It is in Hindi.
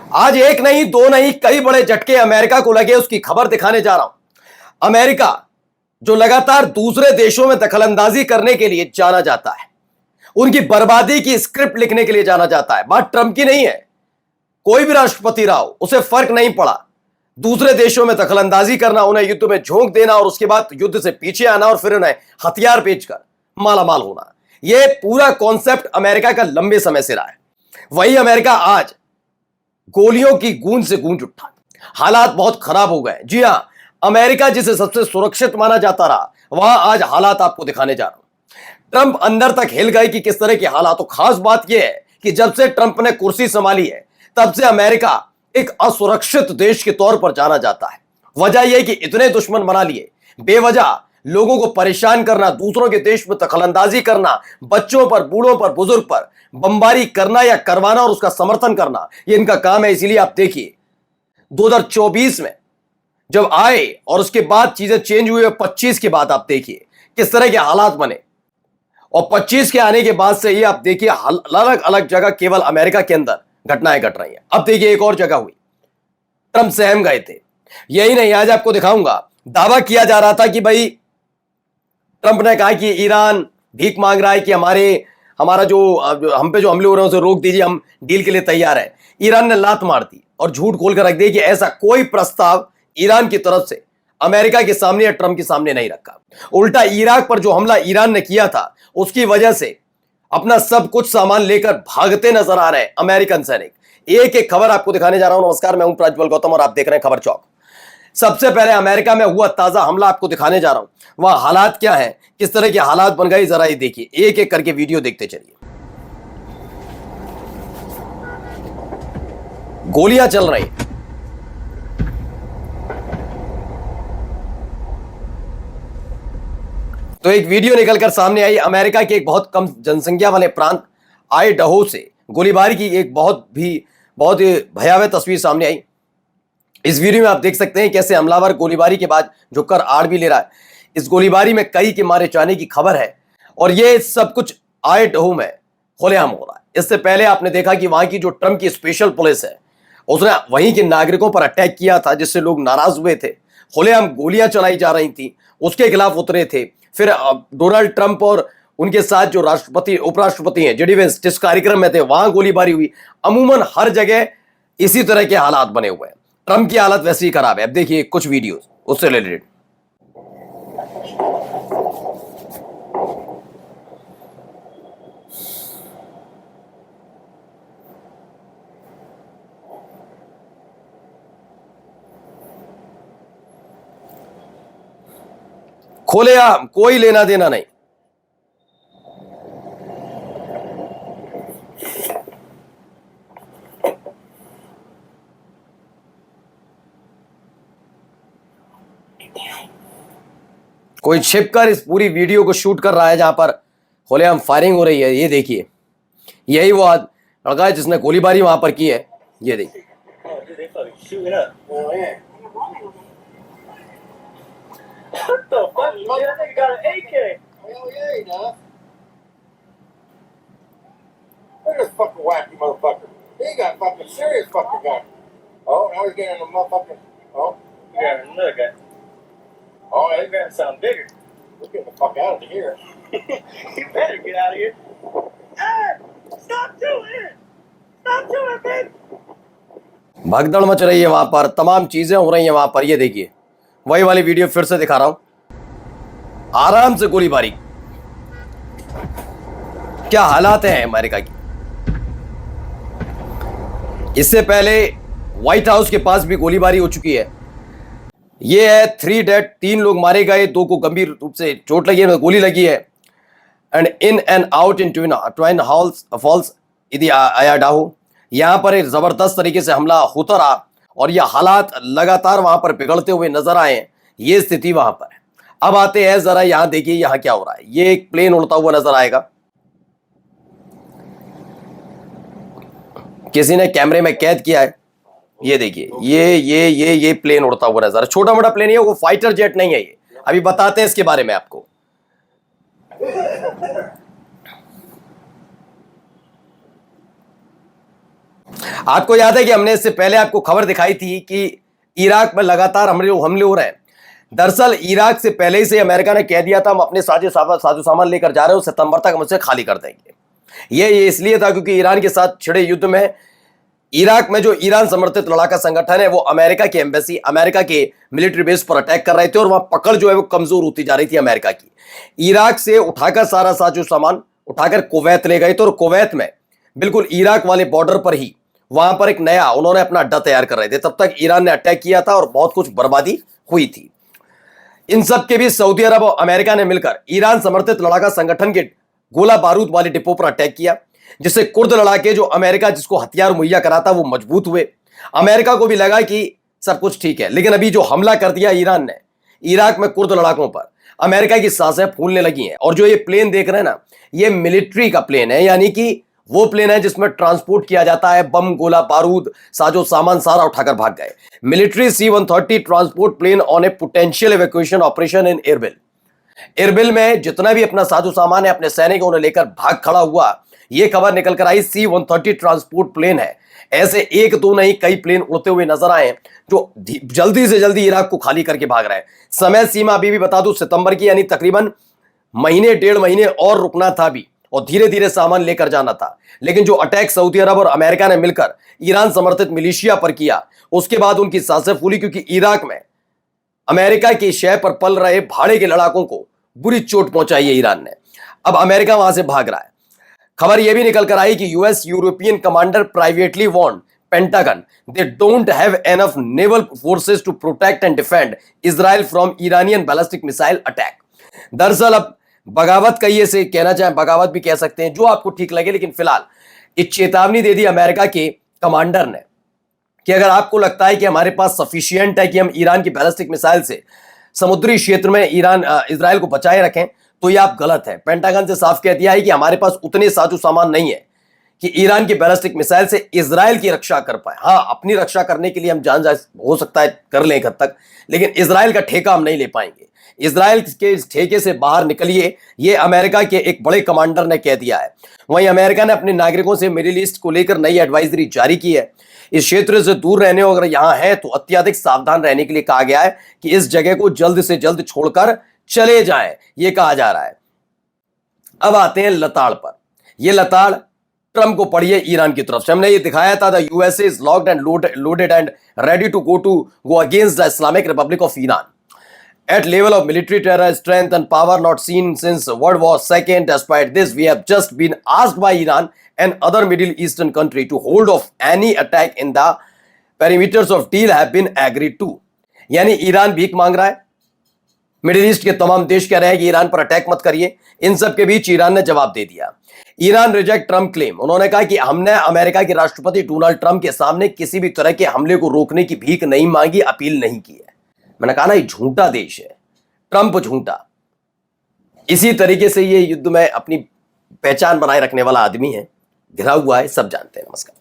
आज एक नहीं, दो नहीं, कई बड़े झटके अमेरिका को लगे, उसकी खबर दिखाने जा रहा हूं। अमेरिका जो लगातार दूसरे देशों में दखलंदाजी करने के लिए जाना जाता है, उनकी बर्बादी की स्क्रिप्ट लिखने के लिए जाना जाता है। बात ट्रंप की नहीं है, कोई भी राष्ट्रपति रहा हो, उसे फर्क नहीं पड़ा। दूसरे देशों में दखलंदाजी करना, उन्हें युद्ध में झोंक देना और उसके बाद युद्ध से पीछे आना और फिर उन्हें हथियार बेचकर मालामाल होना, यह पूरा कॉन्सेप्ट अमेरिका का लंबे समय से रहा है। वही अमेरिका आज गोलियों की गूंज से गूंज उठा, हालात बहुत खराब हो गए। जी हां, अमेरिका जिसे सबसे सुरक्षित माना जाता रहा, वहां आज हालात आपको दिखाने जा रहा हूं। ट्रंप अंदर तक हिल गए कि किस तरह के हालात। तो खास बात यह है कि जब से ट्रंप ने कुर्सी संभाली है, तब से अमेरिका एक असुरक्षित देश के तौर पर जाना जाता है। वजह यह कि इतने दुश्मन बना लिए, बेवजह लोगों को परेशान करना, दूसरों के देश में दखलंदाजी करना, बच्चों पर, बूढ़ों पर, बुजुर्ग पर बमबारी करना या करवाना और उसका समर्थन करना, यह इनका काम है। इसीलिए आप देखिए 2024 में जब आए और उसके बाद चीजें चेंज हुई, 25 के बाद आप देखिए किस तरह के हालात बने, और 25 के आने के बाद से ही आप देखिए अलग अलग जगह केवल अमेरिका के अंदर घटनाएं घट रही हैं। अब देखिए एक और जगह हुई, ट्रंप सहम गए थे। यही नहीं, आज आपको दिखाऊंगा। दावा किया जा रहा था कि भाई ट्रंप ने कहा कि ईरान भीख मांग रहा है कि हमारा जो हम पे जो हमले हो रहे हैं उसे रोक दीजिए, हम डील के लिए तैयार है। ईरान ने लात मार दी और झूठ खोलकर रख दिया कि ऐसा कोई प्रस्ताव ईरान की तरफ से अमेरिका के सामने या ट्रंप के सामने नहीं रखा। उल्टा इराक पर जो हमला ईरान ने किया था, उसकी वजह से अपना सब कुछ सामान लेकर भागते नजर आ रहे हैं अमेरिकन सैनिक। एक एक खबर आपको दिखाने जा रहा हूं। नमस्कार, मैं हूं प्रज्वल गौतम और आप देख रहे हैं खबर चौक। सबसे पहले अमेरिका में हुआ ताजा हमला आपको दिखाने जा रहा हूं। वहां हालात क्या है, किस तरह के हालात बन गए, जरा ये देखिए। एक एक करके वीडियो देखते चलिए। गोलियां चल रही, तो एक वीडियो निकलकर सामने आई। अमेरिका के एक बहुत कम जनसंख्या वाले प्रांत आइडाहो से गोलीबारी की एक बहुत भयावह तस्वीर सामने आई। इस वीडियो में आप देख सकते हैं कैसे हमलावर गोलीबारी के बाद झुककर आड़ भी ले रहा है। इस गोलीबारी में कई के मारे जाने की खबर है और यह सब कुछ आइडाहो में खुलेआम हो रहा है। इससे पहले आपने देखा कि वहां की जो ट्रंप की स्पेशल पुलिस है, उसने वहीं के नागरिकों पर अटैक किया था, जिससे लोग नाराज हुए थे। खुलेआम गोलियां चलाई जा रही थी, उसके खिलाफ उतरे थे। फिर डोनाल्ड ट्रंप और उनके साथ जो राष्ट्रपति उपराष्ट्रपति हैं जेडी वेंस, जिस कार्यक्रम में थे, वहां गोलीबारी हुई। अमूमन हर जगह इसी तरह के हालात बने हुए हैं। ट्रंप की हालत वैसे ही खराब है। अब देखिए कुछ वीडियोस उससे रिलेटेड। खुलेआम, कोई लेना देना नहीं। कोई छिपकर इस पूरी वीडियो को शूट कर रहा है जहां पर खुलेआम फायरिंग हो रही है। ये देखिए, यही वो लड़का है जिसने गोलीबारी वहां पर की है। ये देखिए, What the fuck? Yeah, that nigga got an AK. Hell yeah, he does. Look at this fucking wacky motherfucker. He got fucking serious fucking gun. Oh, now he's getting a motherfucking. Oh, You got another guy. oh, That yeah. guy sound bigger. We're getting the fuck out of here. You better get out of here. Hey! Stop doing it! Stop doing it, man! भगदड़ मच रही है वहां पर, तमाम चीजें हो रही हैं वहां पर। ये देखिए, वही वाली वीडियो फिर से दिखा रहा हूं। आराम से गोलीबारी, क्या हालात हैं अमेरिका की। इससे पहले व्हाइट हाउस के पास भी गोलीबारी हो चुकी है। ये है 3 डेड, 3 लोग मारे गए, 2 को गंभीर रूप से चोट लगी है, गोली लगी है। And in and out in Twin Falls Idaho, यहां पर एक जबरदस्त तरीके से हमला होता रहा और यह हालात लगातार वहां पर बिगड़ते हुए नजर आए हैं। ये स्थिति वहां पर है। अब आते हैं, जरा यहां देखिए यहां क्या हो रहा है। ये एक प्लेन उड़ता हुआ नजर आएगा, किसी ने कैमरे में कैद किया है। ये देखिए, ये प्लेन उड़ता हुआ नजर, छोटा मोटा प्लेन है, वो फाइटर जेट नहीं है। ये अभी बताते हैं इसके बारे में आपको। आपको याद है कि हमने इससे पहले आपको खबर दिखाई थी कि इराक में लगातार हमले हो रहे हैं। दरअसल इराक से पहले ही से अमेरिका ने कह दिया था हम अपने साजो सामान लेकर जा रहे हो, सितंबर तक हम उसे खाली कर देंगे। ये इसलिए था क्योंकि ईरान के साथ छिड़े युद्ध में इराक में जो ईरान समर्थित लड़ाका संगठन है वो अमेरिका की एम्बेसी, अमेरिका के मिलिट्री बेस पर अटैक कर रहे थे और वहां पकड़ जो है वो कमजोर होती जा रही थी अमेरिका की। इराक से उठाकर सारा साजो सामान उठाकर कुवैत ले गए थे और कुवैत में बिल्कुल इराक वाले बॉर्डर पर ही वहां पर एक नया उन्होंने अपना अड्डा तैयार कर रहे थे। तब तक ईरान ने अटैक किया था और बहुत कुछ बर्बादी हुई थी। इन सब के बीच सऊदी अरब और अमेरिका ने मिलकर ईरान समर्थित लड़ाका संगठन के गोला बारूद वाले डिपो पर अटैक किया, जिससे कुर्द लड़ाके जो अमेरिका जिसको हथियार मुहैया कराता वो मजबूत हुए। अमेरिका को भी लगा कि सब कुछ ठीक है, लेकिन अभी जो हमला कर दिया ईरान ने इराक में कुर्द लड़ाकों पर, अमेरिका की सांसें फूलने लगी हैं। और जो ये प्लेन देख रहे हैं ना, ये मिलिट्री का प्लेन है, यानी कि वो प्लेन है जिसमें ट्रांसपोर्ट किया जाता है बम, गोला बारूद, साजो सामान सारा उठाकर भाग गए। Military C-130 transport plane on a potential evacuation operation in Erbil. Erbil में जितना भी अपना साजो सामान है अपने सैनिकों ने लेकर भाग खड़ा हुआ। यह खबर निकल कर आई C-130 ट्रांसपोर्ट प्लेन है। ऐसे एक दो नहीं कई प्लेन उड़ते हुए नजर आए जो जल्दी से जल्दी इराक को खाली करके भाग रहे हैं। समय सीमा अभी भी बता दूं सितंबर की, यानी तकरीबन महीने 1.5 महीने और रुकना था अभी और धीरे धीरे सामान लेकर जाना था। लेकिन जो अटैक सऊदी अरब और अमेरिका ने मिलकर ईरान समर्थित मिलिशिया पर किया, उसके बाद उनकी सांसें फूली, क्योंकि इराक में अमेरिका की शय पर पल रहे भाड़े के लड़ाकों को बुरी चोट पहुंचाई है ईरान ने। अब अमेरिका वहां से भाग रहा है। खबर यह भी निकल कर आई कि US European commander privately warn Pentagon they don't have enough naval forces to protect and defend Israel from Iranian ballistic missile attack. दरअसल अब बगावत कहिए से कहना चाहें, बगावत भी कह सकते हैं, जो आपको ठीक लगे, लेकिन फिलहाल एक चेतावनी दे दी अमेरिका के कमांडर ने कि अगर आपको लगता है कि हमारे पास सफिशिएंट है कि हम ईरान की बैलिस्टिक मिसाइल से समुद्री क्षेत्र में इजराइल को बचाए रखें, तो ये आप गलत है। पेंटागन से साफ कह दिया है कि हमारे पास उतने साजो सामान नहीं है कि ईरान की बैलिस्टिक मिसाइल से इजराइल की रक्षा कर पाए। हाँ, अपनी रक्षा करने के लिए हम जान हो सकता है कर लें एक हद तक, लेकिन इजराइल का ठेका हम नहीं ले पाएंगे। इजराइल के इस ठेके से बाहर निकलिए, ये अमेरिका के एक बड़े कमांडर ने कह दिया है। वहीं अमेरिका ने अपने नागरिकों से मिडिल ईस्ट को लेकर नई एडवाइजरी जारी की है। इस क्षेत्र से दूर रहने और अगर यहां है तो अत्यधिक सावधान रहने के लिए कहा गया है कि इस जगह को जल्द से जल्द छोड़कर चले जाएं, यह कहा जा रहा है। अब आते हैं लताड़ पर। यह लताड़ ट्रंप को पड़ी है ईरान की तरफ से। हमने ये दिखाया था the USA is locked and loaded and ready to go against the Islamic Republic of Iran at level of military terror, strength and power not seen since World War II. Despite this, we have just been asked by Iran and other Middle Eastern country to hold off any attack in the perimeters of deal have been agreed to. यानी ईरान भीख मांग रहा है, मिडिल ईस्ट के तमाम देश कह रहे हैं कि ईरान पर अटैक मत करिए। इन सब के बीच ईरान ने जवाब दे दिया। Iran reject Trump claim. उन्होंने कहा कि हमने अमेरिका के राष्ट्रपति डोनाल्ड ट्रंप के सामने किसी भी तरह के हमले को रोकने की भीख नहीं मांगी, अपील नहीं की है। मैंने कहा ना, ये झूठा देश है, ट्रंप झूठा। इसी तरीके से ये युद्ध में अपनी पहचान बनाए रखने वाला आदमी है, घिरा हुआ है, सब जानते हैं। नमस्कार।